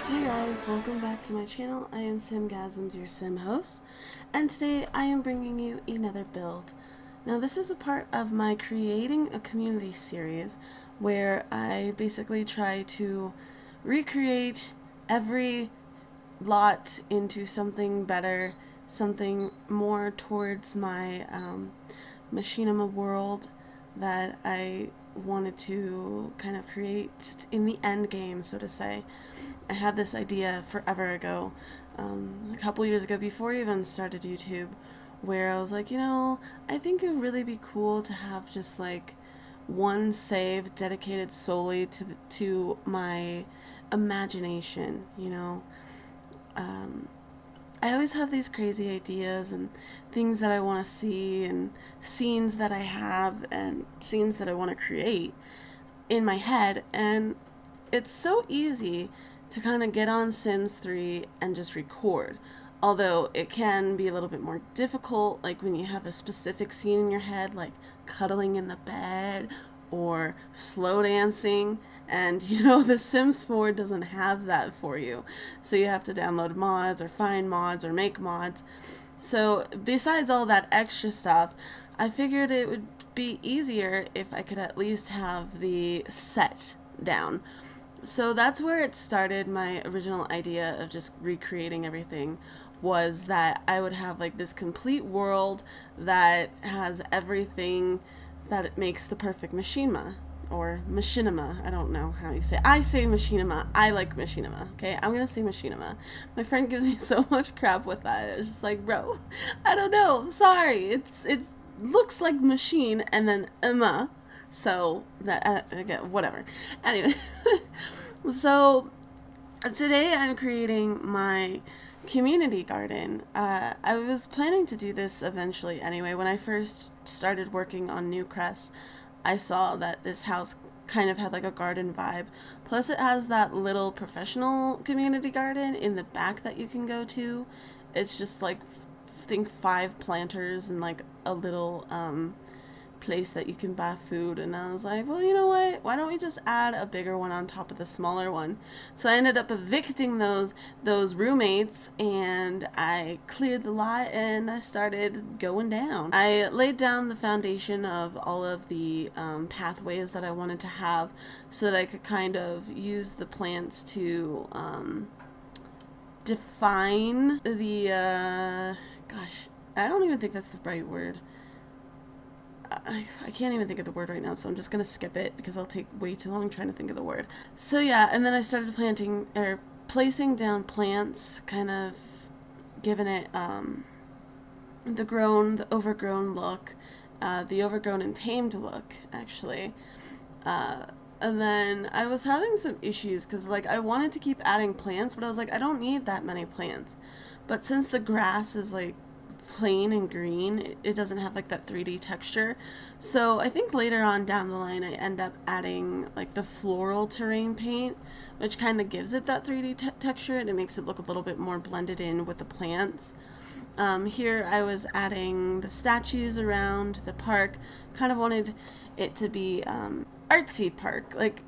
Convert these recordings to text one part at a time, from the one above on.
Hey guys, welcome back to my channel. I am SimGasms, your sim host, and today I am bringing you another build. Now this is a part of my creating a community series where I basically try to recreate every lot into something better, something more towards my machinima world that I wanted to kind of create in the end game, so to say. I had this idea forever ago, a couple years ago, before I even started YouTube, where I was like, I think it would really be cool to have just like one save dedicated solely to my imagination. I always have these crazy ideas and things that I want to see and scenes that I have and scenes that I want to create in my head, and it's so easy to kind of get on Sims 3 and just record. Although it can be a little bit more difficult, like when you have a specific scene in your head, like cuddling in the bed or slow dancing, and the Sims 4 doesn't have that for you. So you have to download mods or find mods or make mods. So besides all that extra stuff, I figured it would be easier if I could at least have the set down. So that's where it started. My original idea of just recreating everything was that I would have like this complete world that has everything that it makes the perfect machinima or machinima. I don't know how you say it. I say machinima. I like machinima. Okay, I'm gonna say machinima. My friend gives me so much crap with that. It's just like, bro, I don't know. I'm sorry. It looks like machine and then ima. So that again, whatever. Anyway, so today I'm creating my community garden. I was planning to do this eventually anyway. When I first started working on Newcrest, I saw that this house kind of had like a garden vibe. Plus it has that little professional community garden in the back that you can go to. It's just like, think 5 planters and like a little place that you can buy food, and I was like, well, you know what, why don't we just add a bigger one on top of the smaller one? So I ended up evicting those roommates, and I cleared the lot and I started going down. I laid down the foundation of all of the pathways that I wanted to have so that I could kind of use the plants to define the gosh, I don't even think that's the right word. I can't even think of the word right now, so I'm just gonna skip it because I'll take way too long trying to think of the word. So yeah, and then I started planting or placing down plants, kind of giving it the overgrown look, the overgrown and tamed look, actually. And then I was having some issues because like I wanted to keep adding plants, but I was like, I don't need that many plants. But since the grass is like plain and green, it doesn't have like that 3D texture. So I think later on down the line I end up adding like the floral terrain paint, which kind of gives it that 3D texture, and it makes it look a little bit more blended in with the plants. Here I was adding the statues around the park. Kind of wanted it to be artsy park, like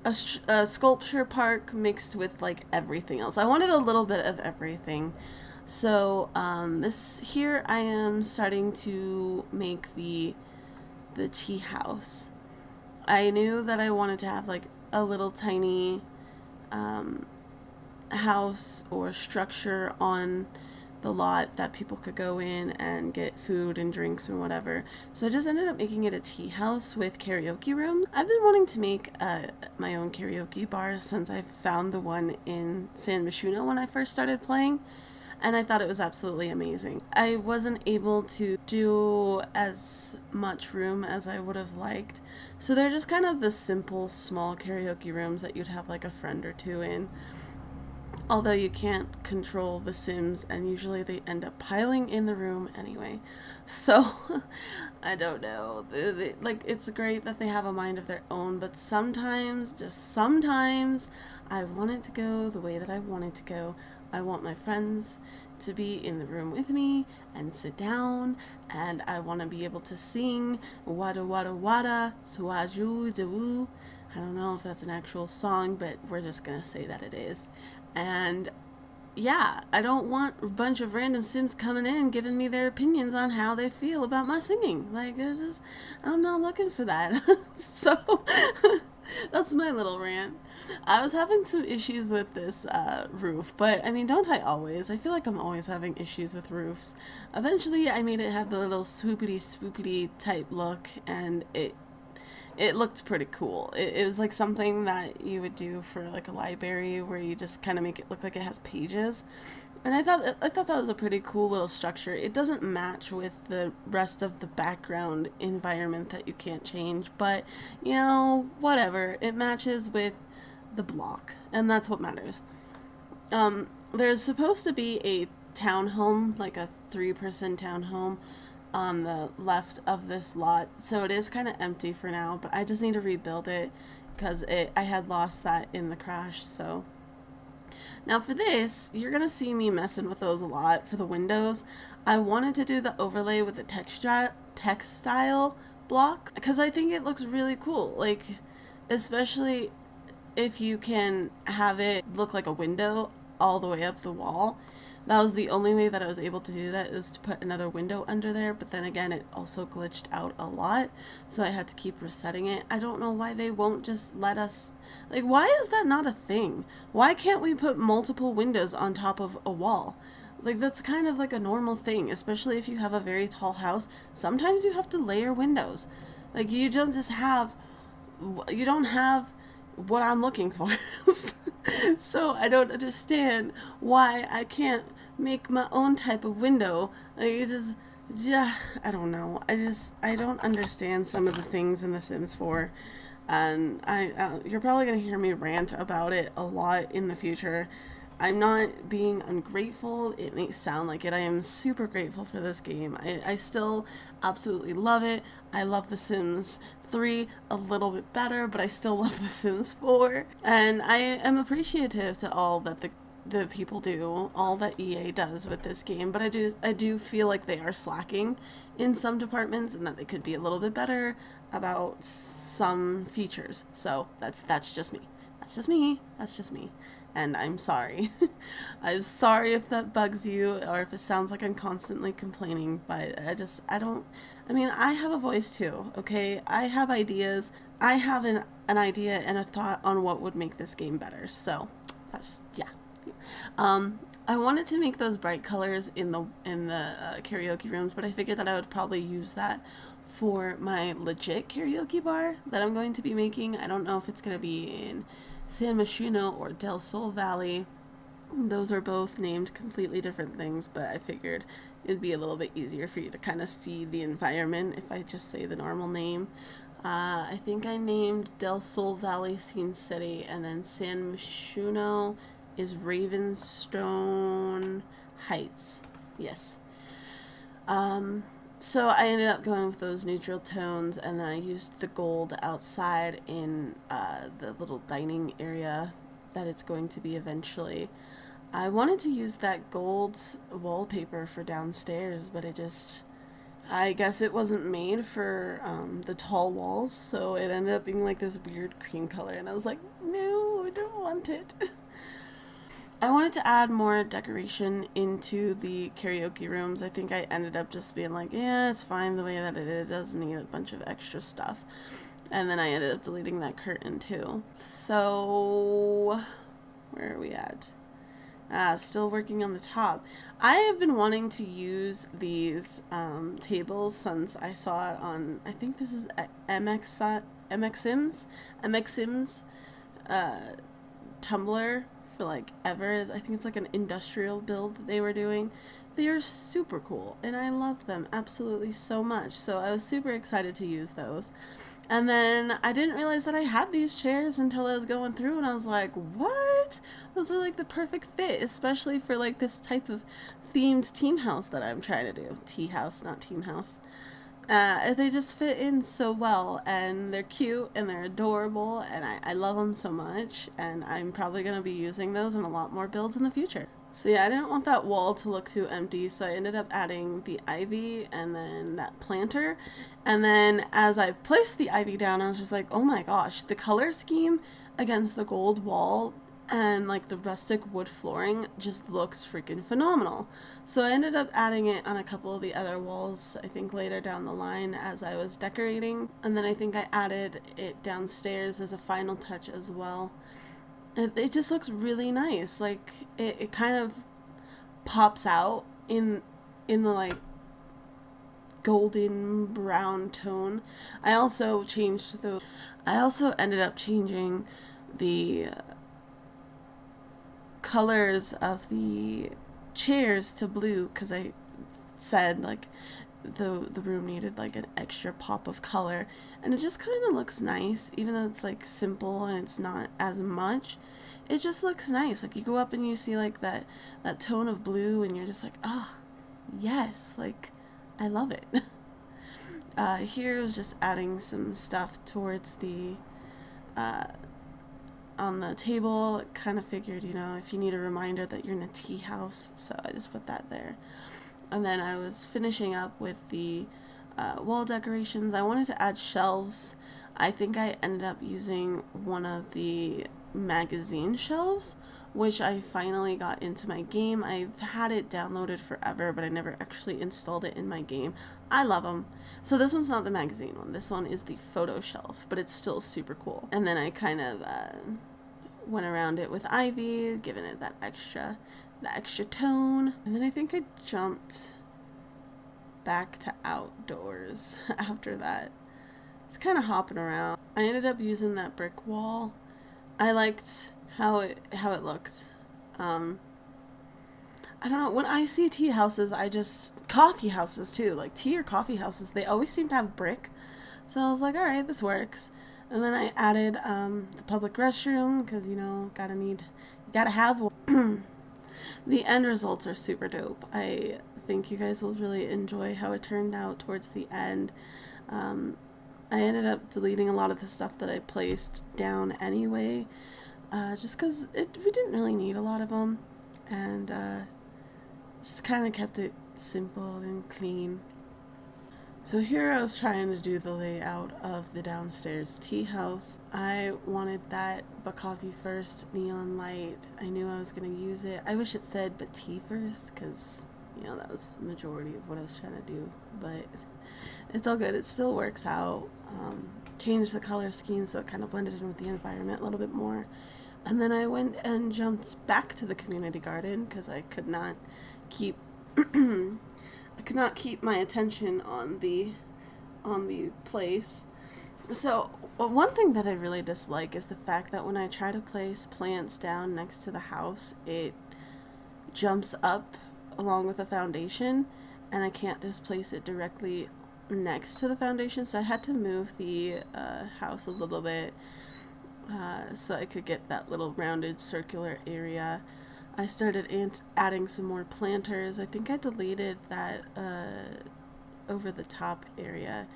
a sculpture park mixed with like everything else. I wanted a little bit of everything. So this here I am starting to make the tea house. I knew that I wanted to have like a little tiny house or structure on the lot that people could go in and get food and drinks and whatever. So I just ended up making it a tea house with karaoke room. I've been wanting to make my own karaoke bar since I found the one in San Myshuno when I first started playing, and I thought it was absolutely amazing. I wasn't able to do as much room as I would have liked, so they're just kind of the simple small karaoke rooms that you'd have like a friend or two in. Although you can't control the Sims, and usually they end up piling in the room anyway. So, I don't know. Like, it's great that they have a mind of their own, but sometimes, just sometimes, I want it to go the way that I want it to go. I want my friends to be in the room with me and sit down, and I want to be able to sing wada wada wada suaju dewu I don't know if that's an actual song, but we're just gonna say that it is. And yeah, I don't want a bunch of random Sims coming in giving me their opinions on how they feel about my singing. Like, it's just, I'm not looking for that. So, that's my little rant. I was having some issues with this roof, but I mean, don't I always? I feel like I'm always having issues with roofs. Eventually, I made it have the little swoopity swoopity type look, and it looked pretty cool. It was like something that you would do for like a library where you just kind of make it look like it has pages. And I thought that was a pretty cool little structure. It doesn't match with the rest of the background environment that you can't change, but you know, whatever. It matches with the block, and that's what matters. There's supposed to be a townhome, like a 3-person townhome on the left of this lot, so it is kind of empty for now, but I just need to rebuild it because I had lost that in the crash. So now for this, you're gonna see me messing with those a lot. For the windows, I wanted to do the overlay with the textile block because I think it looks really cool, like especially if you can have it look like a window all the way up the wall. That was the only way that I was able to do that, is to put another window under there, but then again it also glitched out a lot, so I had to keep resetting it. I don't know why they won't just let us, like, why is that not a thing? Why can't we put multiple windows on top of a wall? Like, that's kind of like a normal thing, especially if you have a very tall house. Sometimes you have to layer windows. Like, you don't have what I'm looking for. So I don't understand why I can't make my own type of window. Like, it just, yeah, I don't know. I don't understand some of the things in The Sims 4. And you're probably going to hear me rant about it a lot in the future. I'm not being ungrateful. It may sound like it. I am super grateful for this game. I still absolutely love it. I love The Sims 3 a little bit better, but I still love The Sims 4. And I am appreciative to all that the people do, all that EA does with this game. But I do feel like they are slacking in some departments, and that they could be a little bit better about some features. So that's just me. That's just me. And I'm sorry. I'm sorry if that bugs you, or if it sounds like I'm constantly complaining, but I mean, I have a voice too, okay? I have ideas. I have an idea and a thought on what would make this game better. So, yeah. I wanted to make those bright colors in the karaoke rooms, but I figured that I would probably use that for my legit karaoke bar that I'm going to be making. I don't know if it's going to be in San Myshuno or Del Sol Valley. Those are both named completely different things, but I figured it'd be a little bit easier for you to kind of see the environment if I just say the normal name. I think I named Del Sol Valley Scene City, and then San Myshuno is Ravenstone Heights. Yes. So I ended up going with those neutral tones, and then I used the gold outside in the little dining area that it's going to be eventually. I wanted to use that gold wallpaper for downstairs, but I guess it wasn't made for the tall walls, so it ended up being like this weird cream color, and I was like, no, I don't want it. I wanted to add more decoration into the karaoke rooms. I think I ended up just being like, yeah, it's fine the way that it is. It doesn't need a bunch of extra stuff. And then I ended up deleting that curtain too. So, where are we at? Still working on the top. I have been wanting to use these tables since I saw it on, I think this is MXSims Tumblr. For like ever. I think it's like an industrial build that they were doing. They are super cool, and I love them absolutely so much, so I was super excited to use those. And then I didn't realize that I had these chairs until I was going through, and I was like, what? Those are like the perfect fit, especially for like this type of themed team house that I'm trying to do. Teahouse, not Team House. They just fit in so well, and they're cute and they're adorable, and I love them so much, and I'm probably going to be using those in a lot more builds in the future. So yeah, I didn't want that wall to look too empty, so I ended up adding the ivy and then that planter. And then as I placed the ivy down, I was just like, oh my gosh, the color scheme against the gold wall and like the rustic wood flooring just looks freaking phenomenal. So I ended up adding it on a couple of the other walls, I think later down the line as I was decorating. And then I think I added it downstairs as a final touch as well. It just looks really nice. Like it kind of pops out in the like golden brown tone. I also ended up changing the colors of the chairs to blue because I said like the room needed like an extra pop of color, and it just kind of looks nice even though it's like simple and it's not as much. It just looks nice. Like you go up and you see like that tone of blue and you're just like, oh yes, like I love it. Here was just adding some stuff towards the on the table. Kind of figured, you know, if you need a reminder that you're in a tea house, so I just put that there. And then I was finishing up with the wall decorations. I wanted to add shelves. I think I ended up using one of the magazine shelves, which I finally got into my game. I've had it downloaded forever, but I never actually installed it in my game. I love them. So this one's not the magazine one. This one is the photo shelf, but it's still super cool. And then I kind of went around it with ivy, giving it that extra tone. And then I think I jumped back to outdoors after that. It's kind of hopping around. I ended up using that brick wall. I liked how it looked. I don't know, when I see tea houses, coffee houses too, like tea or coffee houses, they always seem to have brick. So I was like, alright, this works. And then I added the public restroom because, you know, gotta have one. The end results are super dope. I think you guys will really enjoy how it turned out towards the end. I ended up deleting a lot of the stuff that I placed down anyway, just because we didn't really need a lot of them, and just kind of kept it simple and clean. So here I was trying to do the layout of the downstairs tea house. I wanted that but coffee first neon light. I knew I was going to use it. I wish it said but tea first because, you know, that was the majority of what I was trying to do, but it's all good. It still works out. Changed the color scheme so it kind of blended in with the environment a little bit more. And then I went and jumped back to the community garden because I could not keep my attention on the place. So one thing that I really dislike is the fact that when I try to place plants down next to the house, it jumps up along with the foundation, and I can't just place it directly next to the foundation, so I had to move the house a little bit so I could get that little rounded circular area. I started adding some more planters. I think I deleted that over the top area.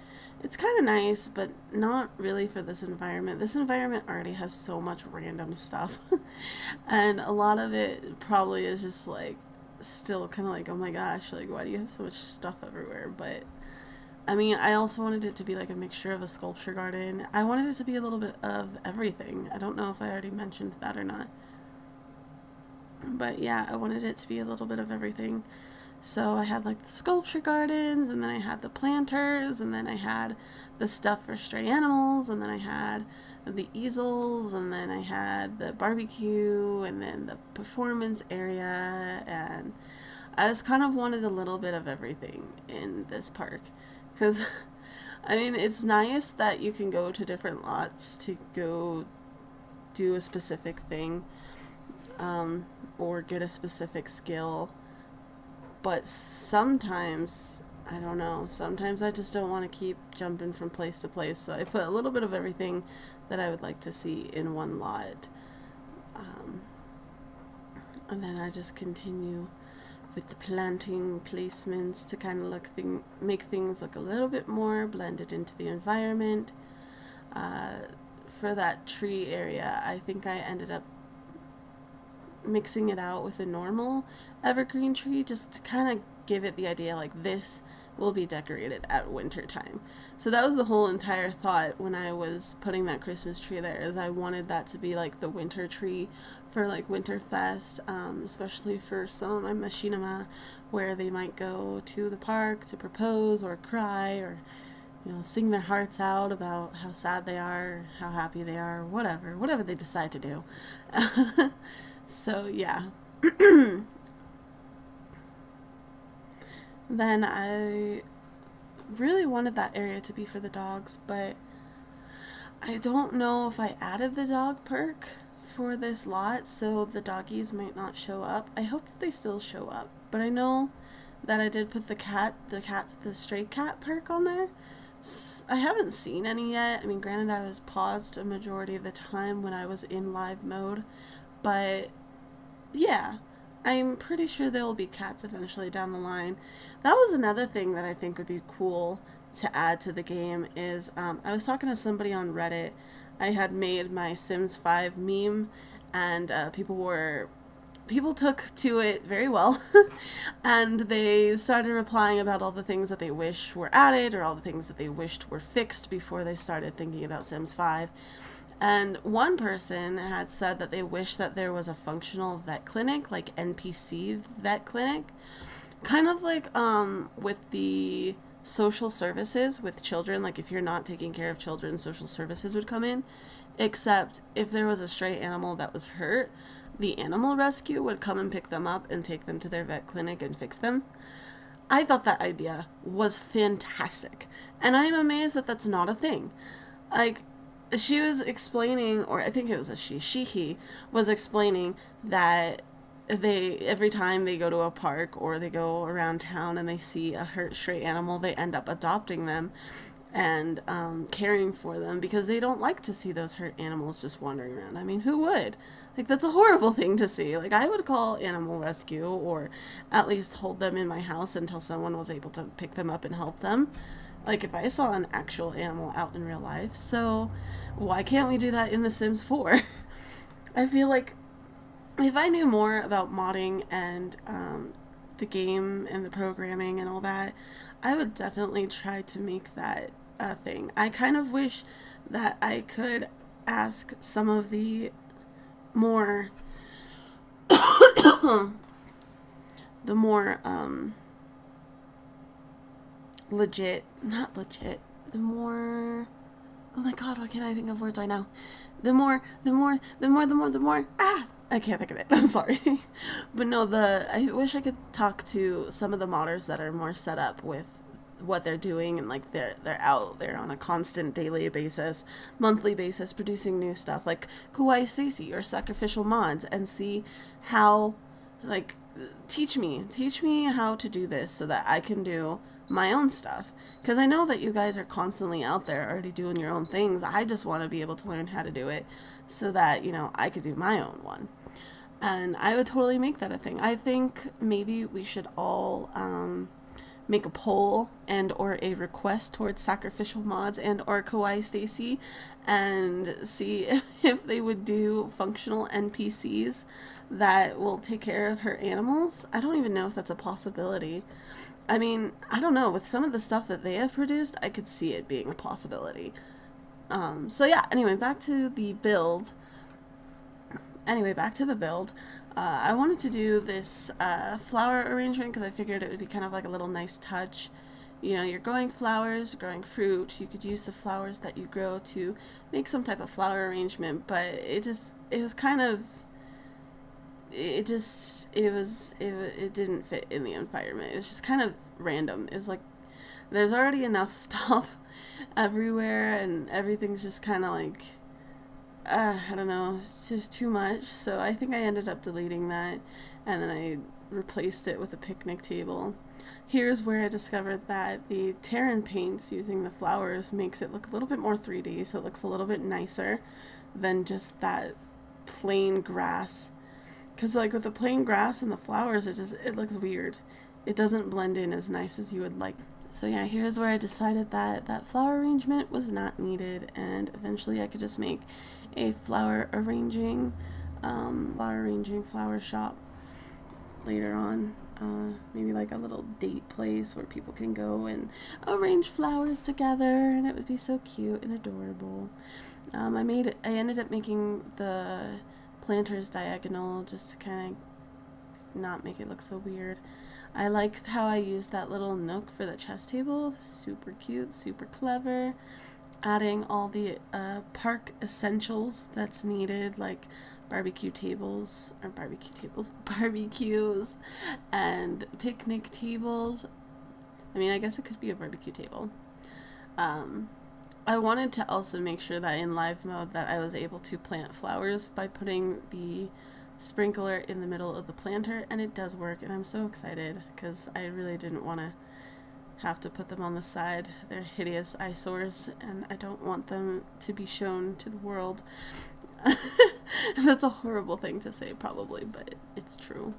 It's kind of nice, but not really for this environment. This environment already has so much random stuff and a lot of it probably is just like still kind of like, oh my gosh, like why do you have so much stuff everywhere? But I mean, I also wanted it to be like a mixture of a sculpture garden. I wanted it to be a little bit of everything. I don't know if I already mentioned that or not. But yeah, I wanted it to be a little bit of everything. So I had like the sculpture gardens, and then I had the planters, and then I had the stuff for stray animals, and then I had the easels, and then I had the barbecue, and then the performance area, and I just kind of wanted a little bit of everything in this park. Because, I mean, it's nice that you can go to different lots to go do a specific thing, or get a specific skill. But sometimes, I don't know, sometimes I just don't want to keep jumping from place to place. So I put a little bit of everything that I would like to see in one lot. And then I just continue with the planting placements to kind of make things look a little bit more blended into the environment. For that tree area, I think I ended up mixing it out with a normal evergreen tree just to kind of give it the idea like this will be decorated at winter time. So that was the whole entire thought when I was putting that Christmas tree there, is I wanted that to be like the winter tree for like Winterfest, especially for some of my machinima where they might go to the park to propose or cry or, you know, sing their hearts out about how sad they are, or how happy they are, or whatever they decide to do. So yeah. Then I really wanted that area to be for the dogs, but I don't know if I added the dog perk for this lot, so the doggies might not show up. I hope that they still show up, but I know that I did put the stray cat perk on there. I haven't seen any yet. I mean, granted, I was paused a majority of the time when I was in live mode, but yeah, I'm pretty sure there will be cats eventually down the line. That was another thing that I think would be cool to add to the game is, I was talking to somebody on Reddit. I had made my Sims 5 meme, and people took to it very well, and they started replying about all the things that they wish were added or all the things that they wished were fixed before they started thinking about Sims 5. And one person had said that they wish that there was a functional vet clinic, like NPC vet clinic, kind of like with the social services with children. Like if you're not taking care of children, social services would come in, except if there was a stray animal that was hurt, the animal rescue would come and pick them up and take them to their vet clinic and fix them. I thought that idea was fantastic, and I am amazed that that's not a thing. Like, she was explaining, or I think it was a he was explaining that every time they go to a park or they go around town and they see a hurt stray animal, they end up adopting them and caring for them because they don't like to see those hurt animals just wandering around. I mean, who would? Like, that's a horrible thing to see. Like, I would call animal rescue or at least hold them in my house until someone was able to pick them up and help them. Like, if I saw an actual animal out in real life. So why can't we do that in The Sims 4? I feel like if I knew more about modding and the game and the programming and all that, I would definitely try to make that a thing. I kind of wish that I could ask some of the more not legit, the more, oh my god, why can't I think of words right now? The more, I can't think of it. I'm sorry. But no, I wish I could talk to some of the modders that are more set up with what they're doing, and like they're out there on a constant daily basis, monthly basis, producing new stuff like Kawaii Stacy or Sacrificial Mods, and see how, like, teach me how to do this so that I can do my own stuff, because I know that you guys are constantly out there already doing your own things. I just want to be able to learn how to do it so that, you know, I could do my own one, and I would totally make that a thing. I think maybe we should all make a poll and or a request towards Sacrificial Mods and or Kawaii Stacy and see if they would do functional NPCs that will take care of her animals. I don't even know if that's a possibility. I mean, I don't know. With some of the stuff that they have produced, I could see it being a possibility. So yeah, anyway, back to the build. I wanted to do this flower arrangement because I figured it would be kind of like a little nice touch. You know, you're growing flowers, growing fruit. You could use the flowers that you grow to make some type of flower arrangement, but it didn't fit in the environment. It was just kind of random. It was like there's already enough stuff everywhere, and everything's just kind of like, I don't know, it's just too much. So I think I ended up deleting that, and then I replaced it with a picnic table. Here's where I discovered that the Terran paints using the flowers makes it look a little bit more 3D, so it looks a little bit nicer than just that plain grass Because like with the plain grass and the flowers, it looks weird. It doesn't blend in as nice as you would like. So yeah, here's where I decided that that flower arrangement was not needed, and eventually I could just make a flower arranging flower shop later on. Maybe like a little date place where people can go and arrange flowers together, and it would be so cute and adorable. I ended up making the planters diagonal just to kind of not make it look so weird. I like how I used that little nook for the chess table. Super cute, super clever. Adding all the park essentials that's needed, like barbecues and picnic tables. I mean, I guess it could be a barbecue table. I wanted to also make sure that in live mode that I was able to plant flowers by putting the sprinkler in the middle of the planter, and it does work, and I'm so excited because I really didn't want to have to put them on the side. They're hideous eyesores, and I don't want them to be shown to the world. That's a horrible thing to say probably, but it's true.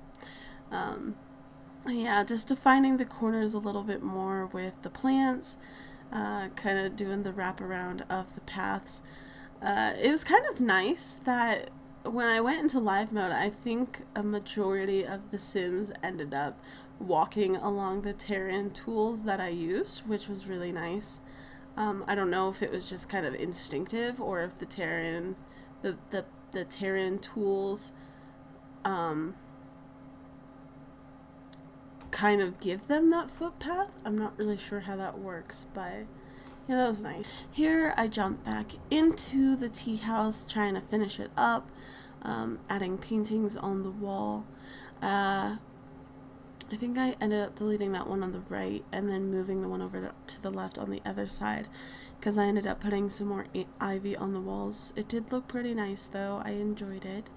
Yeah, just defining the corners a little bit more with the plants, kind of doing the wraparound of the paths. It was kind of nice that when I went into live mode, I think a majority of the Sims ended up walking along the terrain tools that I used, which was really nice. I don't know if it was just kind of instinctive or if the terrain tools kind of give them that footpath. I'm not really sure how that works, but yeah, that was nice. Here I jump back into the tea house, trying to finish it up, adding paintings on the wall. I think I ended up deleting that one on the right and then moving the one over to the left on the other side, because I ended up putting some more ivy on the walls. It did look pretty nice though. I enjoyed it.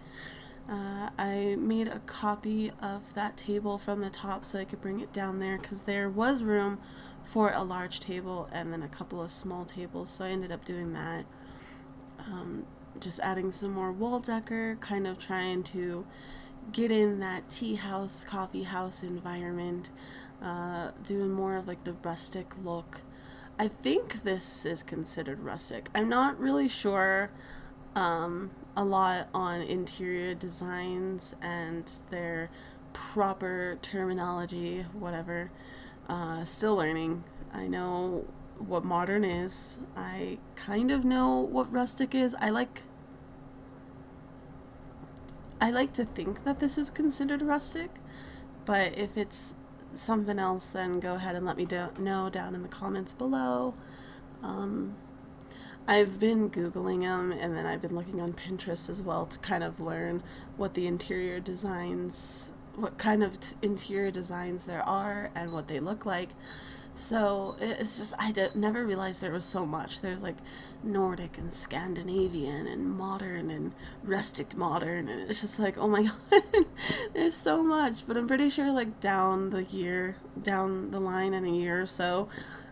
I made a copy of that table from the top so I could bring it down there, because there was room for a large table and then a couple of small tables, so I ended up doing that. Just adding some more wall decor, kind of trying to get in that tea house, coffee house environment, doing more of like the rustic look. I think this is considered rustic. I'm not really sure a lot on interior designs and their proper terminology, whatever. Still learning. I know what modern is. I kind of know what rustic is. I like to think that this is considered rustic, but if it's something else, then go ahead and let me know down in the comments below. I've been Googling them, and then I've been looking on Pinterest as well to kind of learn what kind of interior designs there are and what they look like. So it's just, never realized there was so much. There's like Nordic and Scandinavian and modern and rustic modern, and it's just like, oh my god, there's so much. But I'm pretty sure like down the line in a year or so,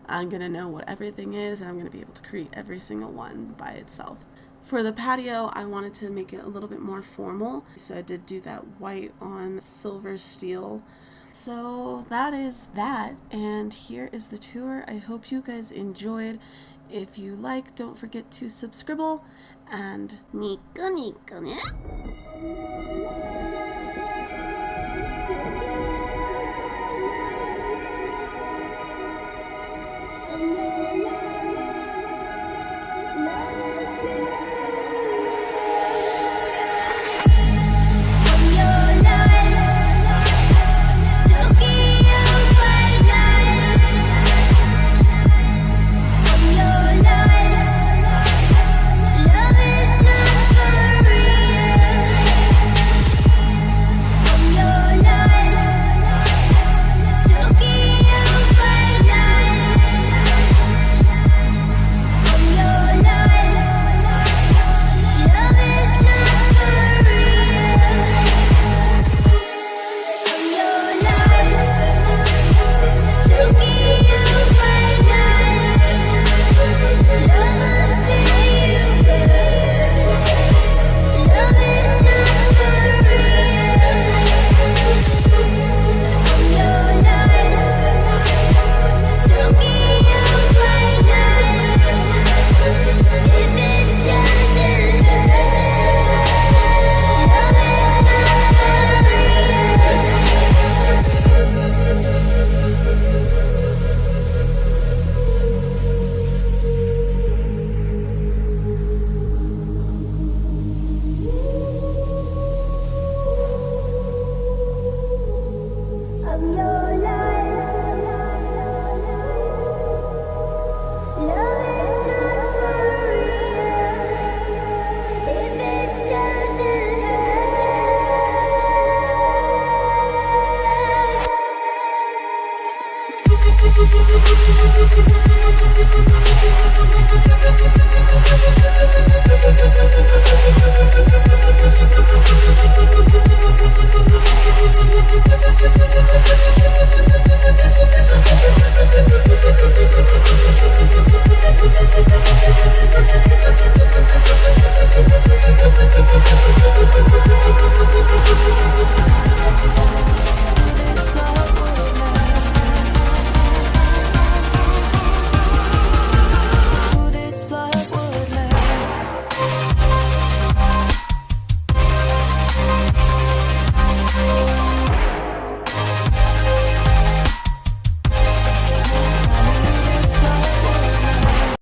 I'm gonna know what everything is, and I'm gonna be able to create every single one by itself. For the patio, I wanted to make it a little bit more formal, so I did do that white on silver steel. So that is that, and here is the tour. I hope you guys enjoyed. If you like, don't forget to subscribe, and nico nico ne.